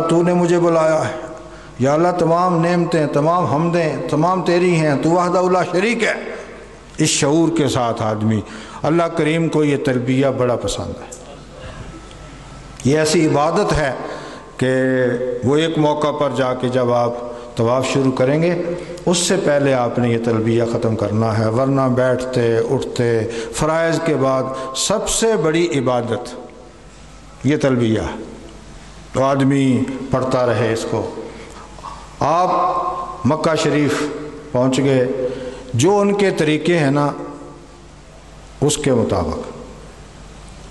تو نے مجھے بلایا ہے، یا اللہ تمام نعمتیں، تمام حمدیں، تمام تیری ہیں، تو وحدہ لا شریک ہے۔ اس شعور کے ساتھ آدمی، اللہ کریم کو یہ تلبیہ بڑا پسند ہے۔ یہ ایسی عبادت ہے کہ وہ ایک موقع پر جا کے جب آپ طواف شروع کریں گے اس سے پہلے آپ نے یہ تلبیہ ختم کرنا ہے، ورنہ بیٹھتے اٹھتے فرائض کے بعد سب سے بڑی عبادت یہ تلبیہ ہے، تو آدمی پڑھتا رہے اس کو۔ آپ مکہ شریف پہنچ گئے، جو ان کے طریقے ہیں نا اس کے مطابق،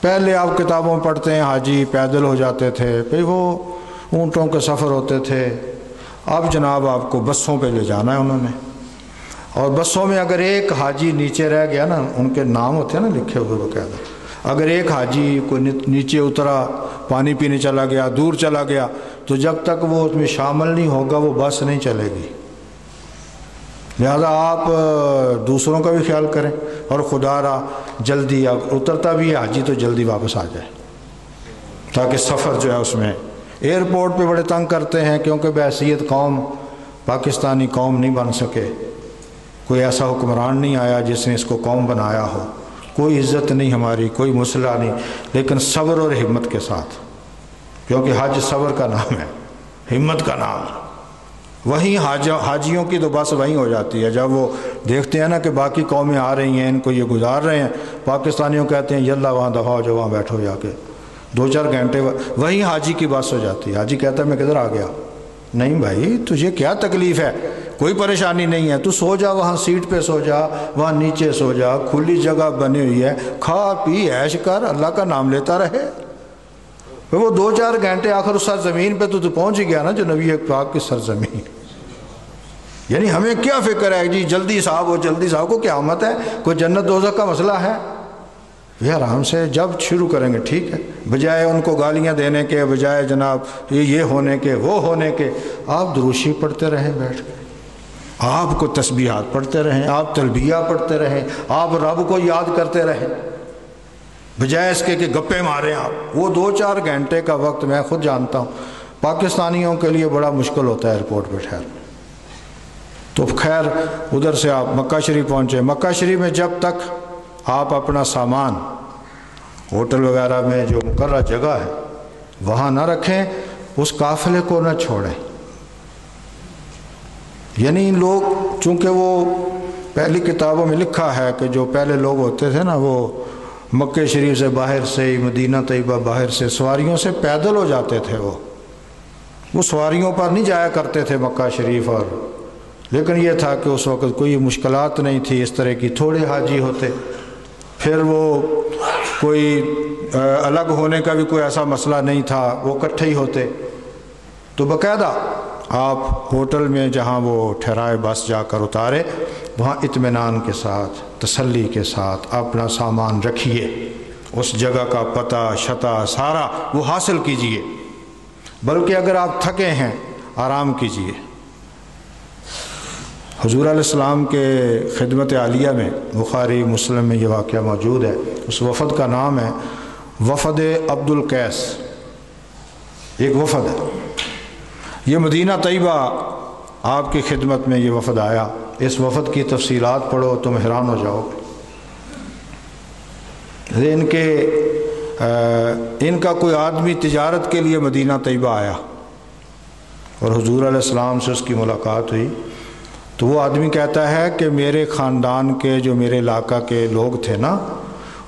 پہلے آپ کتابوں میں پڑھتے ہیں حاجی پیدل ہو جاتے تھے، پھر وہ اونٹوں کے سفر ہوتے تھے، اب جناب آپ کو بسوں پہ لے جانا ہے انہوں نے، اور بسوں میں اگر ایک حاجی نیچے رہ گیا نا، ان کے نام ہوتے ہیں نا لکھے ہوئے باقاعدہ، اگر ایک حاجی کوئی نیچے اترا، پانی پینے چلا گیا، دور چلا گیا، تو جب تک وہ اس میں شامل نہیں ہوگا وہ بس نہیں چلے گی۔ لہذا آپ دوسروں کا بھی خیال کریں، اور خدا را جلدی اترتا بھی ہے حاجی تو جلدی واپس آ جائے، تاکہ سفر جو ہے اس میں۔ ایئرپورٹ پہ بڑے تنگ کرتے ہیں کیونکہ بحیثیت قوم پاکستانی قوم نہیں بن سکے، کوئی ایسا حکمران نہیں آیا جس نے اس کو قوم بنایا ہو، کوئی عزت نہیں ہماری، کوئی مسئلہ نہیں، لیکن صبر اور ہمت کے ساتھ، کیونکہ حج صبر کا نام ہے، ہمت کا نام ہے۔ وہیں حاجیوں کی تو بس وہیں ہو جاتی ہے، جب وہ دیکھتے ہیں نا کہ باقی قومیں آ رہی ہیں، ان کو یہ گزار رہے ہیں، پاکستانیوں کہتے ہیں یلا وہاں دفعہ ہو جاؤ، وہاں بیٹھو جا کے 2-4 گھنٹے، وہیں حاجی کی بس ہو جاتی ہے۔ حاجی کہتا ہے میں کدھر آ گیا؟ نہیں بھائی تجھے کیا تکلیف ہے، کوئی پریشانی نہیں ہے، تو سو جا، وہاں سیٹ پہ سو جا، وہاں نیچے سو جا، کھلی جگہ بنی ہوئی ہے، کھا پی عیش کر، اللہ کا نام لیتا رہے۔ وہ 2-4 گھنٹے آخر اس سرزمین پہ تو پہنچ گیا نا جو نبی پاک کی سرزمین۔ یعنی ہمیں کیا فکر ہے جی جلدی صاحب ہو، جلدی صاحب کو قیامت ہے، کوئی جنت دوزخ کا مسئلہ ہے؟ یہ آرام سے جب شروع کریں گے ٹھیک ہے، بجائے ان کو گالیاں دینے کے، بجائے جناب یہ ہونے کے وہ ہونے کے، آپ دروشی پڑھتے رہیں بیٹھ کے، آپ کو تسبیحات پڑھتے رہیں، آپ تلبیہ پڑھتے رہیں، آپ رب کو یاد کرتے رہیں، بجائے اس کے کہ گپے ماریں آپ۔ وہ 2-4 گھنٹے کا وقت میں خود جانتا ہوں پاکستانیوں کے لیے بڑا مشکل ہوتا ہے ایئرپورٹ پہ ٹھہرنا۔ تو خیر ادھر سے آپ مکہ شریف پہنچے۔ مکہ شریف میں جب تک آپ اپنا سامان ہوٹل وغیرہ میں جو مقررہ جگہ ہے وہاں نہ رکھیں، اس قافلے کو نہ چھوڑیں۔ یعنی لوگ چونکہ وہ پہلی کتابوں میں لکھا ہے کہ جو پہلے لوگ ہوتے تھے نا وہ مکہ شریف سے باہر سے ہی، مدینہ طیبہ باہر سے سواریوں سے پیدل ہو جاتے تھے، وہ سواریوں پر نہیں جایا کرتے تھے مکہ شریف، اور لیکن یہ تھا کہ اس وقت کوئی مشکلات نہیں تھی اس طرح کی، تھوڑے حاجی ہوتے، پھر وہ کوئی الگ ہونے کا بھی کوئی ایسا مسئلہ نہیں تھا، وہ اکٹھے ہی ہوتے، تو باقاعدہ آپ ہوٹل میں جہاں وہ ٹھہرائے بس جا کر اتارے وہاں اطمینان کے ساتھ، تسلی کے ساتھ اپنا سامان رکھیے، اس جگہ کا پتہ شتہ سارا وہ حاصل کیجئے، بلکہ اگر آپ تھکے ہیں آرام کیجئے۔ حضور علیہ السلام کے خدمت عالیہ میں بخاری مسلم میں یہ واقعہ موجود ہے، اس وفد کا نام ہے وفد عبد القیس، ایک وفد ہے، یہ مدینہ طیبہ آپ کی خدمت میں یہ وفد آیا۔ اس وفد کی تفصیلات پڑھو تم حیران ہو جاؤ۔ ان کا کوئی آدمی تجارت کے لیے مدینہ طیبہ آیا اور حضور علیہ السلام سے اس کی ملاقات ہوئی، تو وہ آدمی کہتا ہے کہ میرے خاندان کے جو میرے علاقہ کے لوگ تھے نا،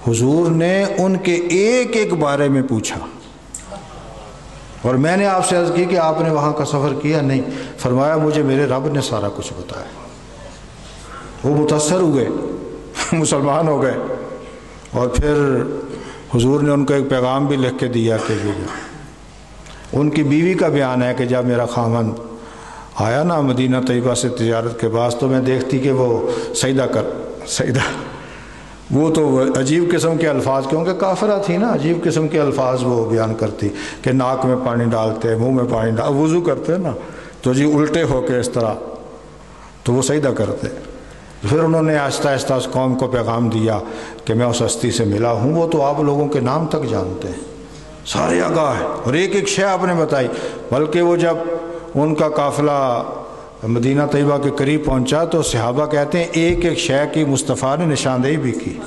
حضور نے ان کے ایک ایک بارے میں پوچھا، اور میں نے آپ سے عرض کی کہ آپ نے وہاں کا سفر کیا؟ نہیں۔ فرمایا مجھے میرے رب نے سارا کچھ بتایا۔ وہ متاثر ہوئے، مسلمان ہو گئے، اور پھر حضور نے ان کو ایک پیغام بھی لکھ کے دیا کہ ان کی بیوی کا بیان ہے کہ جب میرا خاوند آیا نا مدینہ طیبہ سے تجارت کے بعد، تو میں دیکھتی کہ وہ سجدہ وہ تو عجیب قسم کے الفاظ، کیونکہ کافرہ تھی نا، عجیب قسم کے الفاظ وہ بیان کرتی کہ ناک میں پانی ڈالتے، منہ میں پانی ڈالتے، وضو کرتے نا تو جی الٹے ہو کے اس طرح، تو وہ سجدہ کرتے۔ پھر انہوں نے آہستہ آہستہ اس قوم کو پیغام دیا کہ میں اس ہستی سے ملا ہوں، وہ تو آپ لوگوں کے نام تک جانتے ہیں، سارے آگاہ ہیں اور ایک ایک شے آپ نے بتائی. بلکہ وہ جب ان کا قافلہ مدینہ طیبہ کے قریب پہنچا تو صحابہ کہتے ہیں ایک ایک شے کی مصطفیٰ نے نشاندہی بھی کی.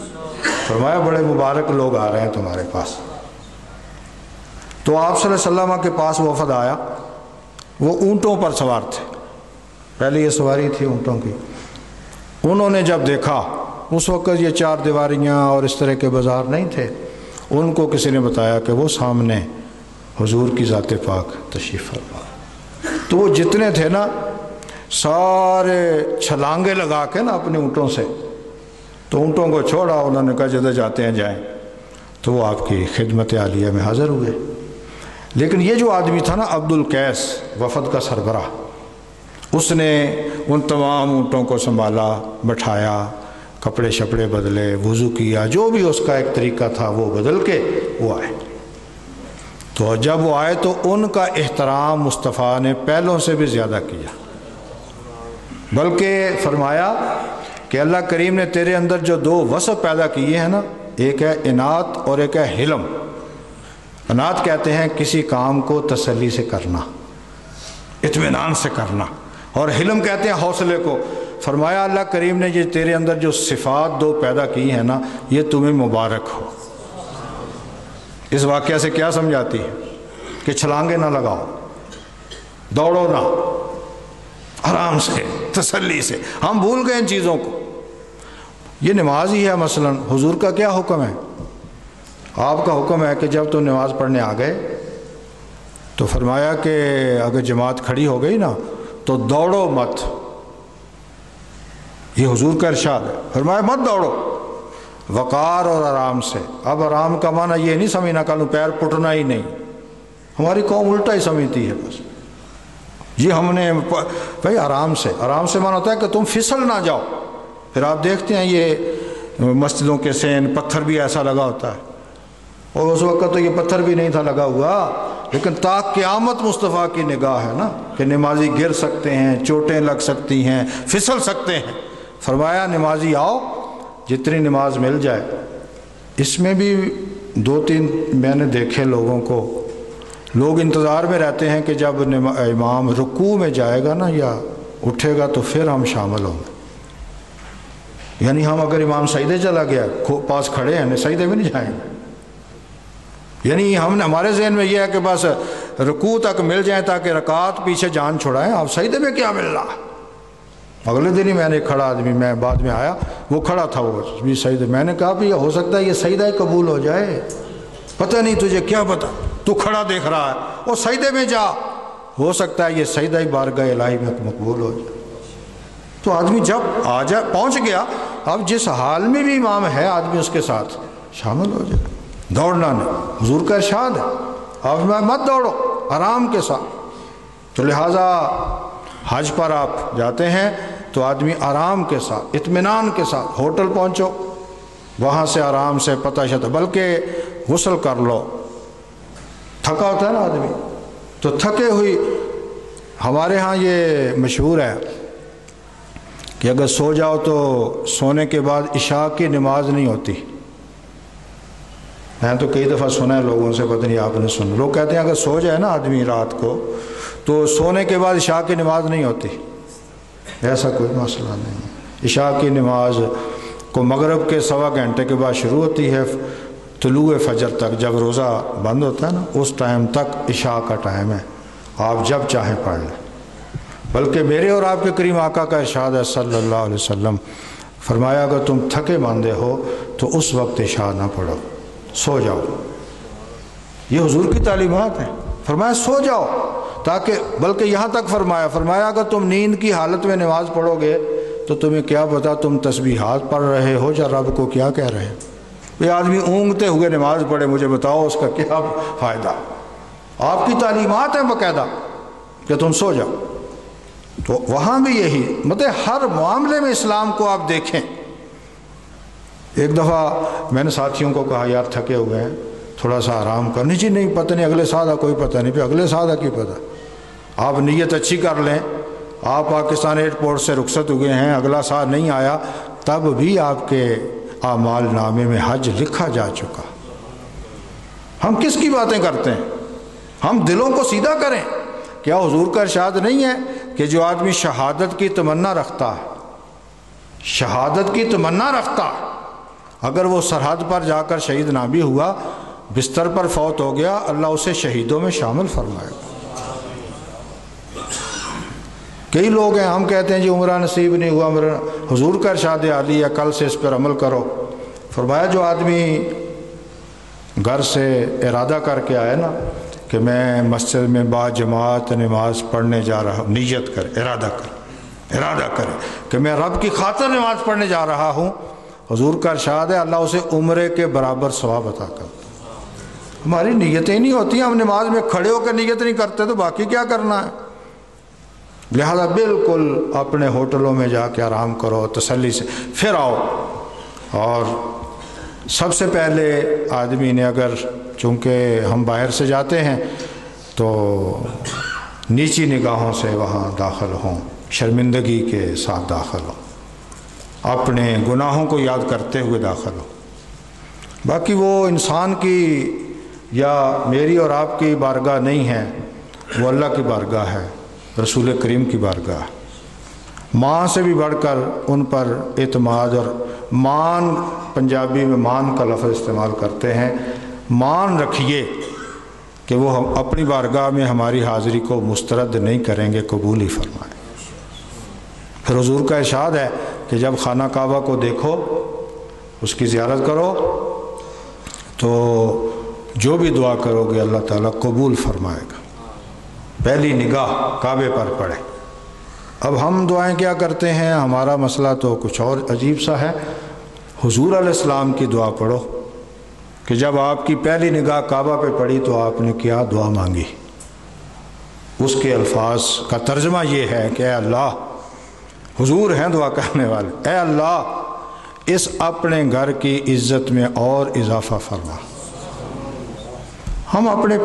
فرمایا بڑے مبارک لوگ آ رہے ہیں تمہارے پاس. تو آپ صلی اللہ علیہ وسلم کے پاس وفد آیا. وہ اونٹوں پر سوار تھے، پہلے یہ سواری تھی اونٹوں کی. انہوں نے جب دیکھا، اس وقت یہ چار دیواریاں اور اس طرح کے بازار نہیں تھے، ان کو کسی نے بتایا کہ وہ سامنے حضور کی ذات پاک تشریف فرما. تو وہ جتنے تھے نا سارے چھلانگے لگا کے نا اپنے اونٹوں سے، تو اونٹوں کو چھوڑا، انہوں نے کہا جدھر جاتے ہیں جائیں. تو وہ آپ کی خدمت عالیہ میں حاضر ہوئے. لیکن یہ جو آدمی تھا نا عبد القیس، وفد کا سربراہ، اس نے ان تمام اونٹوں کو سنبھالا، بٹھایا، کپڑے شپڑے بدلے، وضو کیا، جو بھی اس کا ایک طریقہ تھا وہ بدل کے وہ آئے. تو جب وہ آئے تو ان کا احترام مصطفیٰ نے پہلوں سے بھی زیادہ کیا. بلکہ فرمایا کہ اللہ کریم نے تیرے اندر جو دو وصف پیدا کیے ہیں نا، ایک ہے انات اور ایک ہے حلم. انات کہتے ہیں کسی کام کو تسلی سے کرنا، اطمینان سے کرنا، اور حلم کہتے ہیں حوصلے کو. فرمایا اللہ کریم نے یہ تیرے اندر جو صفات دو پیدا کی ہیں نا، یہ تمہیں مبارک ہو. اس واقعہ سے کیا سمجھاتی ہے؟ کہ چھلانگے نہ لگاؤ، دوڑو نہ، آرام سے، تسلی سے. ہم بھول گئے ان چیزوں کو. یہ نماز ہی ہے. مثلا حضور کا کیا حکم ہے؟ آپ کا حکم ہے کہ جب تم نماز پڑھنے آ گئے تو فرمایا کہ اگر جماعت کھڑی ہو گئی نا تو دوڑو مت. یہ حضور کا ارشاد ہے. فرمایا مت دوڑو، وقار اور آرام سے. اب آرام کا معنی یہ نہیں سمجھنا کل پیر پٹنا ہی نہیں. ہماری قوم الٹا ہی سمجھتی ہے. بس یہ ہم نے بھائی آرام سے، آرام سے معنی ہوتا ہے کہ تم پھسل نہ جاؤ. پھر آپ دیکھتے ہیں یہ مسجدوں کے سین پتھر بھی ایسا لگا ہوتا ہے، اور اس وقت تو یہ پتھر بھی نہیں تھا لگا ہوا، لیکن تا قیامت مصطفیٰ کی نگاہ ہے نا کہ نمازی گر سکتے ہیں، چوٹیں لگ سکتی ہیں، پھسل سکتے ہیں. فرمایا نمازی آؤ، جتنی نماز مل جائے. اس میں بھی دو تین میں نے دیکھے لوگوں کو، لوگ انتظار میں رہتے ہیں کہ جب امام رکوع میں جائے گا نا یا اٹھے گا تو پھر ہم شامل ہوں گے. یعنی ہم اگر امام سجدے چلا گیا پاس کھڑے ہیں، سجدے میں نہیں جائیں گے. یعنی ہمارے ذہن میں یہ ہے کہ بس رکوع تک مل جائیں تاکہ رکعت پیچھے جان چھڑائیں. آپ سجدے میں کیا مل رہا؟ اگلے دن ہی میں نے کھڑا آدمی، میں بعد میں آیا، وہ کھڑا تھا، وہ بھی سجدے. میں نے کہا بھی ہو سکتا ہے یہ سجدہ قبول ہو جائے. پتہ نہیں تجھے کیا پتہ، تو کھڑا دیکھ رہا ہے، وہ سجدے میں جا، ہو سکتا ہے یہ سجدہ بارگاہ الہی میں مقبول ہو جائے. تو آدمی جب آ جائے پہنچ گیا، اب جس حال میں بھی امام ہے آدمی اس کے ساتھ شامل ہو جائے. دوڑنا نہیں، حضور کا ارشاد ہے. اب میں مت دوڑو، آرام کے ساتھ. تو لہٰذا حج پر آپ جاتے ہیں تو آدمی آرام کے ساتھ، اطمینان کے ساتھ ہوٹل پہنچو، وہاں سے آرام سے پتہ چلتا. بلکہ غسل کر لو. تھکا ہوتا ہے نا آدمی، تو تھکے ہوئی، ہمارے ہاں یہ مشہور ہے کہ اگر سو جاؤ تو سونے کے بعد عشاء کی نماز نہیں ہوتی. میں تو کئی دفعہ سنا ہے لوگوں سے، پتہ نہیں آپ نے سنا. لوگ کہتے ہیں اگر سو جائے نا آدمی رات کو تو سونے کے بعد عشاء کی نماز نہیں ہوتی. ایسا کوئی مسئلہ نہیں. عشاء کی نماز کو مغرب کے 1.25 گھنٹے کے بعد شروع ہوتی ہے، طلوع فجر تک، جب روزہ بند ہوتا ہے نا اس ٹائم تک عشاء کا ٹائم ہے. آپ جب چاہیں پڑھ لیں. بلکہ میرے اور آپ کے کریم آقا کا ارشاد ہے صلی اللہ علیہ وسلم، فرمایا اگر تم تھکے ماندے ہو تو اس وقت عشاء نہ پڑھو، سو جاؤ. یہ حضور کی تعلیمات ہیں. فرمایا سو جاؤ تاکہ، بلکہ یہاں تک فرمایا اگر تم نیند کی حالت میں نماز پڑھو گے تو تمہیں کیا پتا تم تسبیحات پڑھ رہے ہو یا رب کو کیا کہہ رہے ہیں. یہ آدمی اونگتے ہوئے نماز پڑھے، مجھے بتاؤ اس کا کیا فائدہ. آپ کی تعلیمات ہیں باقاعدہ کہ تم سو جاؤ. تو وہاں بھی یہی، مطلب ہر معاملے میں اسلام کو آپ دیکھیں. ایک دفعہ میں نے ساتھیوں کو کہا یار تھکے ہوئے ہیں، تھوڑا سا آرام کرنی. جی نہیں، پتہ نہیں اگلے سال کوئی پتہ نہیں. پھر اگلے سال کی پتہ. آپ نیت اچھی کر لیں. آپ پاکستان ایئرپورٹ سے رخصت ہوئے ہیں، اگلا سال نہیں آیا، تب بھی آپ کے اعمال نامے میں حج لکھا جا چکا. ہم کس کی باتیں کرتے ہیں؟ ہم دلوں کو سیدھا کریں۔ کیا حضور کا ارشاد نہیں ہے کہ جو آدمی شہادت کی تمنا رکھتا ہے، شہادت کی تمنا رکھتا ہے، اگر وہ سرحد پر جا کر شہید نہ بھی ہوا، بستر پر فوت ہو گیا، اللہ اسے شہیدوں میں شامل فرمائے گا۔ کئی لوگ ہیں، ہم کہتے ہیں جی عمرہ نصیب نہیں ہوا، حضور کا ارشاد عالی ہے کل سے اس پر عمل کرو۔ فرمایا جو آدمی گھر سے ارادہ کر کے آئے نا کہ میں مسجد میں با جماعت نماز پڑھنے جا رہا ہوں، نیت کر، ارادہ کرے کہ میں رب کی خاطر نماز پڑھنے جا رہا ہوں، حضور کا ارشاد ہے اللہ اسے عمرے کے برابر ثواب عطا کرتا ہے۔ ہماری نیتیں نہیں ہوتی، ہم نماز میں کھڑے ہو کر نیت نہیں کرتے تو باقی کیا کرنا ہے؟ لہذا بالکل اپنے ہوٹلوں میں جا کے آرام کرو تسلی سے، پھر آؤ۔ اور سب سے پہلے آدمی نے، اگر چونکہ ہم باہر سے جاتے ہیں تو نیچی نگاہوں سے وہاں داخل ہوں، شرمندگی کے ساتھ داخل ہوں، اپنے گناہوں کو یاد کرتے ہوئے داخل ہوں۔ باقی وہ انسان کی یا میری اور آپ کی بارگاہ نہیں ہے، وہ اللہ کی بارگاہ ہے، رسول کریم کی بارگاہ ہے۔ ماں سے بھی بڑھ کر ان پر اعتماد، اور مان پنجابی میں مان کا لفظ استعمال کرتے ہیں، مان رکھیے کہ وہ اپنی بارگاہ میں ہماری حاضری کو مسترد نہیں کریں گے، قبول ہی فرمائیں۔ پھر حضور کا ارشاد ہے کہ جب خانہ کعبہ کو دیکھو، اس کی زیارت کرو، تو جو بھی دعا کرو گے اللہ تعالیٰ قبول فرمائے گا۔ پہلی نگاہ کعبے پر پڑے۔ اب ہم دعائیں کیا کرتے ہیں؟ ہمارا مسئلہ تو کچھ اور عجیب سا ہے۔ حضور علیہ السلام کی دعا پڑھو کہ جب آپ کی پہلی نگاہ کعبہ پہ پڑی تو آپ نے کیا دعا مانگی۔ اس کے الفاظ کا ترجمہ یہ ہے کہ اے اللہ، حضور ہیں دعا کرنے والے، اے اللہ اس اپنے گھر کی عزت میں اور اضافہ فرما۔ ہم اپنے